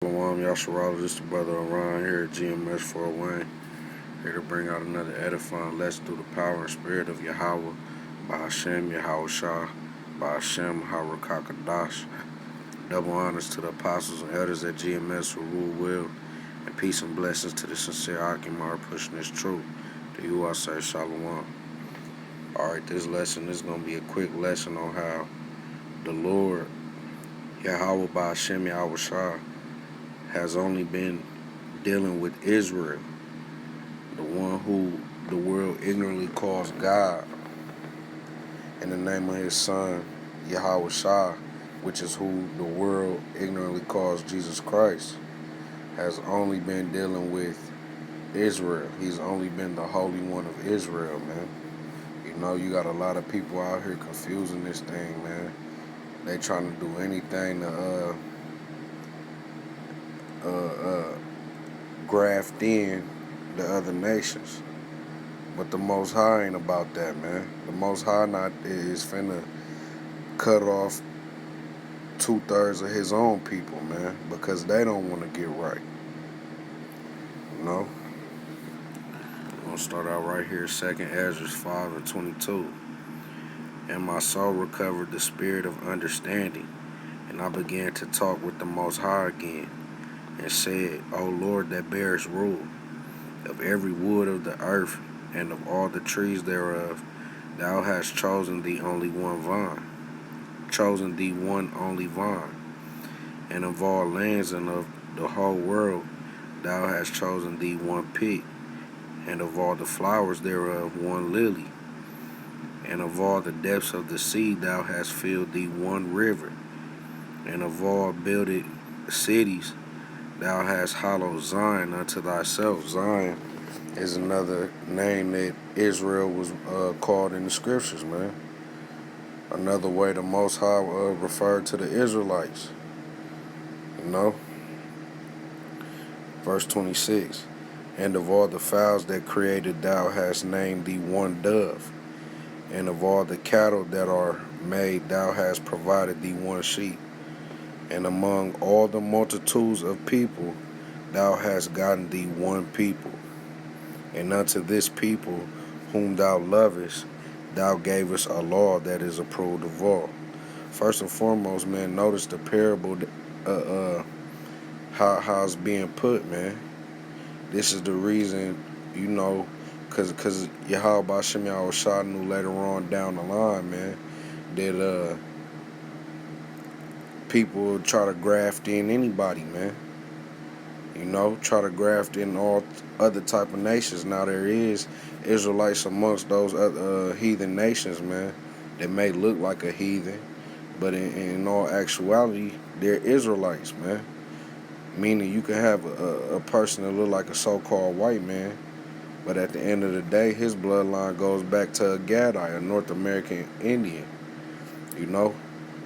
Shalawam, Yahawah, this is the brother around here at GMS 401, here to bring out another edifying lesson through the power and spirit of Yahawah Bahasham Yahawashi, Bahasham Rawchaa Qadash. Double honors to the apostles and elders at GMS who rule well, and peace and blessings to the sincere Akimar pushing this truth. To you I say Shalawam. Alright, this lesson is going to be a quick lesson on how the Lord, Yahawah Bahasham Yahawashi, has only been dealing with Israel, the one who the world ignorantly calls God, in the name of his son, Yahawah, which is who the world ignorantly calls Jesus Christ, has only been dealing with Israel. He's only been the Holy One of Israel, man. You know, you got a lot of people out here confusing this thing, man. They trying to do anything to graft in the other nations. But the Most High ain't about that, man. The Most High not is finna cut off 2/3 of his own people, man, because they don't want to get right. You know? I'm gonna start out right here, 2nd Ezra 5:22. And my soul recovered the spirit of understanding, and I began to talk with the Most High again, and said, O Lord that bears rule of every wood of the earth, and of all the trees thereof, thou hast chosen thee only one only vine, and of all lands and of the whole world, thou hast chosen thee one pig, and of all the flowers thereof one lily, and of all the depths of the sea thou hast filled thee one river, and of all builded cities thou hast hallowed Zion unto thyself. Zion is another name that Israel was called in the scriptures, man. Another way the Most High referred to the Israelites. You know? Verse 26. And of all the fowls that created thou hast named thee one dove, and of all the cattle that are made thou hast provided thee one sheep, and among all the multitudes of people thou hast gotten thee one people, and unto this people whom thou lovest thou gavest a law that is approved of all. First and foremost, man, notice the parable, how it's being put, man. This is the reason, you know, because Yahawah Bahasham Yahawashi knew later on down the line, man, that people try to graft in anybody, man. You know, try to graft in all other type of nations. Now there is Israelites amongst those other heathen nations, man, that may look like a heathen, but in all actuality, they're Israelites, man. Meaning you can have a person that look like a so-called white man, but at the end of the day, his bloodline goes back to a Gadai, a North American Indian, you know,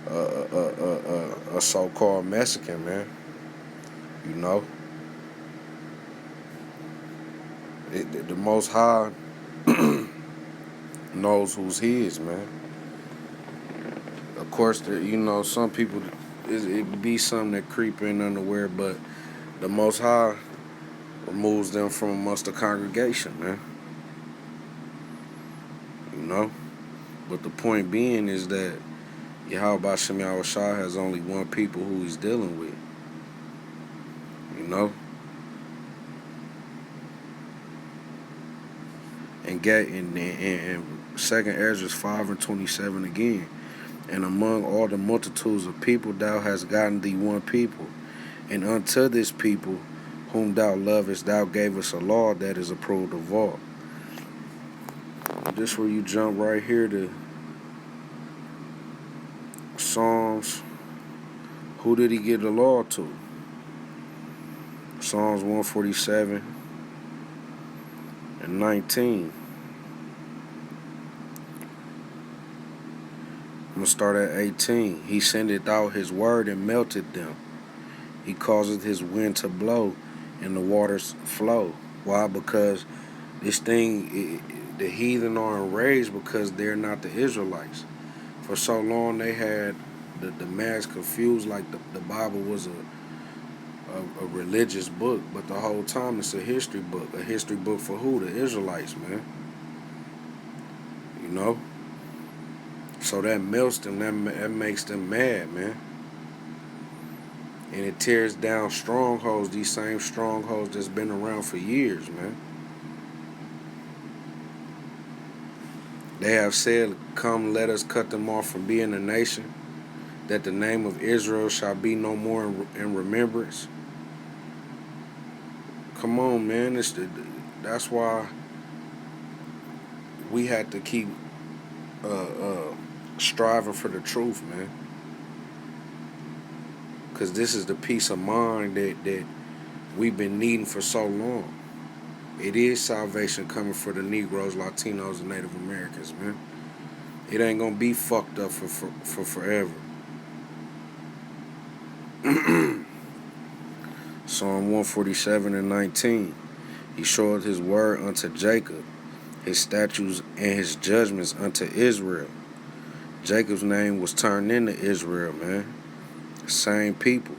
a so-called Mexican, man, you know. The Most High knows who's his, man. Of course, you know, some people, it be something that creep in unaware, but the Most High removes them from amongst the congregation, man. You know? But the point being is that Yahawah Bahasham Yahawashi has only one people who he's dealing with. You know? And get in 2nd Ezra 5:27 again. And among all the multitudes of people thou hast gotten thee one people, and unto this people whom thou lovest thou gavest a law that is approved of all. This where you jump right here to Psalms. Who did he give the law to? Psalms 147:19. I'm going to start at 18. He sendeth out his word and melted them. He causeth his wind to blow and the waters flow. Why? Because this thing, the heathen are enraged because they're not the Israelites. For so long they had the mass confused like the Bible was a religious book, but the whole time it's a history book. A history book for who? The Israelites, man. You know? So that melts them, that makes them mad, man. And it tears down strongholds, these same strongholds that's been around for years, man. They have said, come let us cut them off from being a nation, that the name of Israel shall be no more in remembrance. Come on, man. That's why we had to keep striving for the truth, man. Because this is the peace of mind that we've been needing for so long. It is salvation coming for the Negroes, Latinos, and Native Americans, man. It ain't going to be fucked up for forever. Psalm 147:19. He showed his word unto Jacob, his statutes and his judgments unto Israel. Jacob's name was turned into Israel, man. Same people.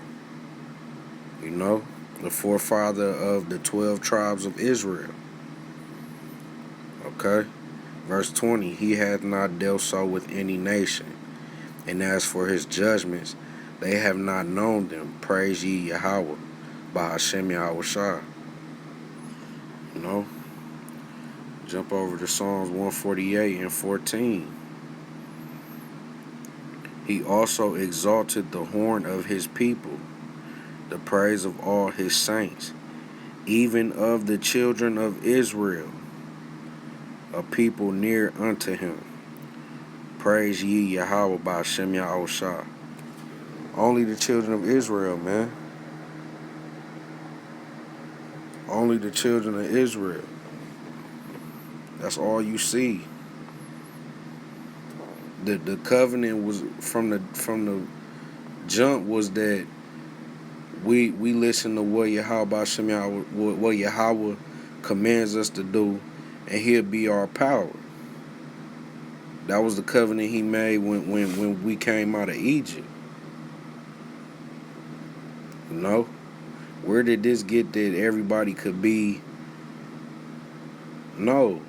You know? The forefather of the 12 tribes of Israel. Okay? Verse 20. He hath not dealt so with any nation. And as for his judgments, they have not known them. Praise ye Yahawah Bahasham Yahawashi. You know? Jump over to Psalms 148:14. He also exalted the horn of his people, the praise of all his saints, even of the children of Israel, a people near unto him. Praise ye Yahawah Bahasham Yahawashi. Only the children of Israel, man. Only the children of Israel. That's all you see. The covenant was from the jump was that we listen to what Yahawah Bahasham Yahawashi, what Yahawah commands us to do, and he'll be our power. That was the covenant he made when we came out of Egypt. You know? Where did this get that everybody could be? No.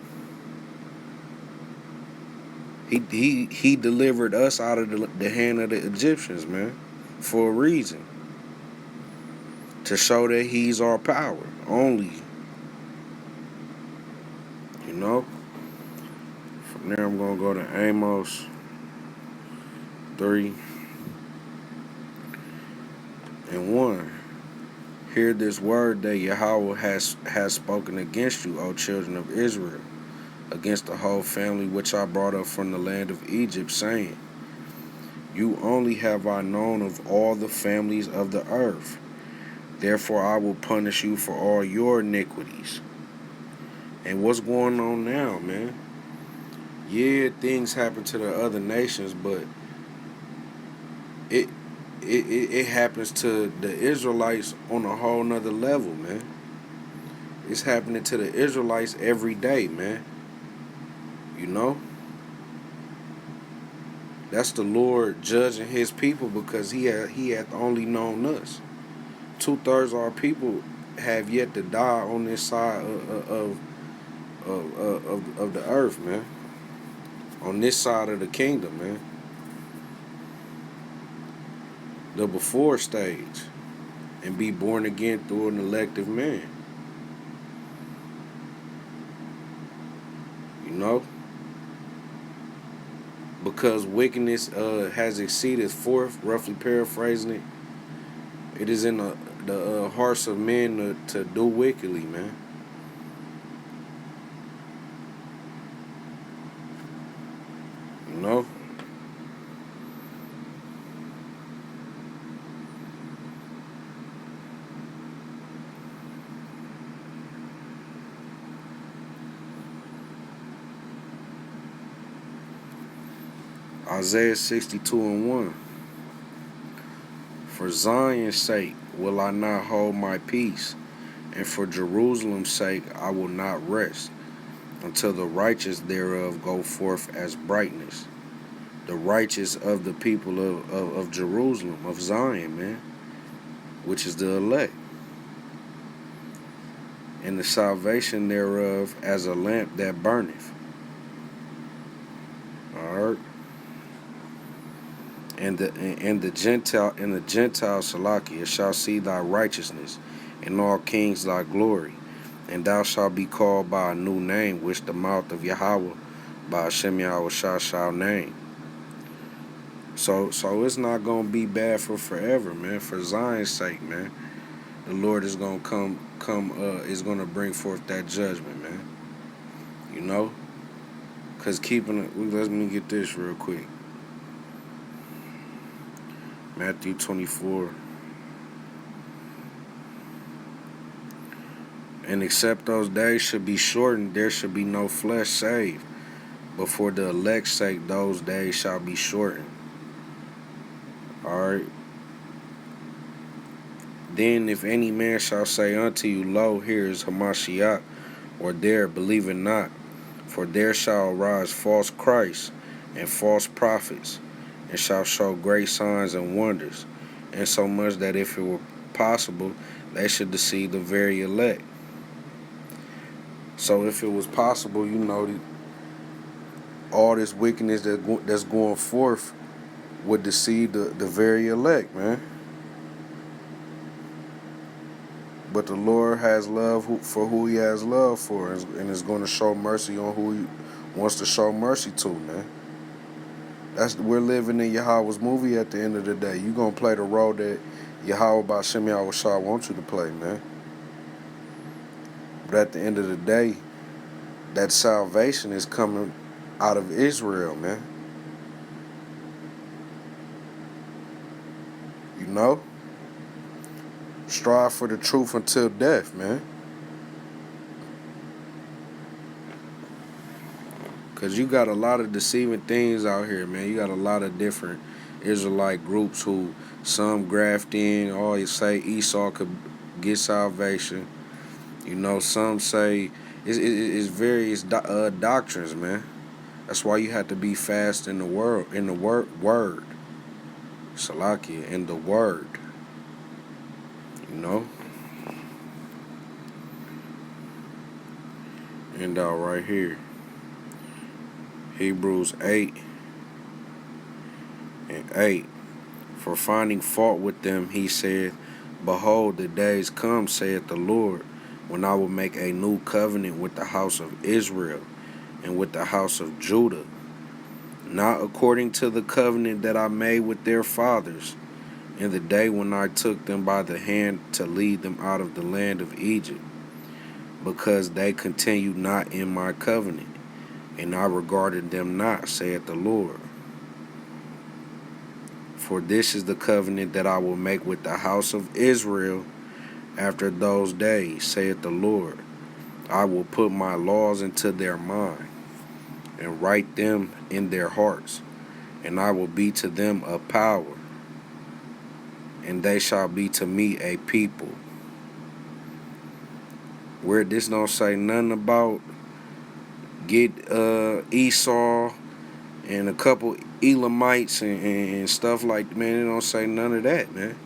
He delivered us out of the hand of the Egyptians, man, for a reason. To show that he's our power, only. You know? From there I'm going to go to Amos 3:1. Hear this word that Yahawah has spoken against you, O children of Israel, against the whole family which I brought up from the land of Egypt, saying, you only have I known of all the families of the earth. Therefore I will punish you for all your iniquities. And what's going on now, man? Yeah, things happen to the other nations, but it happens to the Israelites on a whole nother level, man. It's happening to the Israelites every day, man. You know? That's the Lord judging his people because he hath only known us. 2/3 of our people have yet to die on this side of the earth, man. On this side of the kingdom, man. The before stage. And be born again through an elective man. You know? Because wickedness has exceeded forth, roughly paraphrasing it. It is in the hearts of men to do wickedly, man. You know? Isaiah 62:1. For Zion's sake will I not hold my peace, and for Jerusalem's sake I will not rest, until the righteous thereof go forth as brightness. The righteous of the people of Jerusalem, of Zion, man, which is the elect. and the salvation thereof as a lamp that burneth. Alright. And the Gentile Salakia shall see thy righteousness, and all kings thy glory, and thou shalt be called by a new name, which the mouth of Yahawah Bahasham Yahawashi shall name. So it's not gonna be bad for forever, man. For Zion's sake, man, the Lord is gonna is gonna bring forth that judgment, man. You know, cause keeping it. Let me get this real quick. Matthew 24. And except those days should be shortened, there should be no flesh saved. But for the elect's sake, those days shall be shortened. Alright. Then if any man shall say unto you, Lo, here is Hamashiach, or there, believe it not. For there shall arise false Christs and false prophets, and shall show great signs and wonders, insomuch that if it were possible, they should deceive the very elect. So if it was possible, you know, all this wickedness that's going forth would deceive the very elect, man. But the Lord has love for who he has love for, and is going to show mercy on who he wants to show mercy to, man. We're living in Yahweh's movie at the end of the day. You're going to play the role that Yahawah Bahasham Yahawashi wants you to play, man. But at the end of the day, that salvation is coming out of Israel, man. You know? Strive for the truth until death, man. Because you got a lot of deceiving things out here, man. You got a lot of different Israelite groups who some graft in, always say Esau could get salvation. You know, some say it's various doctrines, man. That's why you have to be fast in the word, word. Salakia, in the word. You know? And right here, Hebrews 8:8. For finding fault with them, he said, Behold, the days come, saith the Lord, when I will make a new covenant with the house of Israel and with the house of Judah, not according to the covenant that I made with their fathers in the day when I took them by the hand to lead them out of the land of Egypt, because they continued not in my covenant, and I regarded them not, saith the Lord. For this is the covenant that I will make with the house of Israel after those days, saith the Lord. I will put my laws into their mind, and write them in their hearts, and I will be to them a power, and they shall be to me a people. Where this don't say nothing about get Esau and a couple Elamites and stuff like, man, it don't say none of that, man.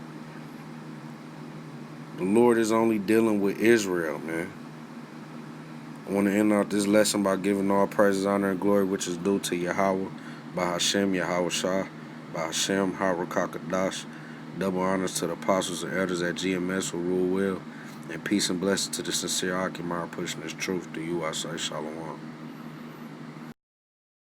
The Lord is only dealing with Israel, man. I want to end out this lesson by giving all praises, honor, and glory which is due to Yahawah Bahasham Yahawashi, Bahasham Rawchaa Qadash. Double honors to the apostles and elders at GMS who rule well, and peace and blessings to the sincere occupier pushing this truth. To you I say Shalawam.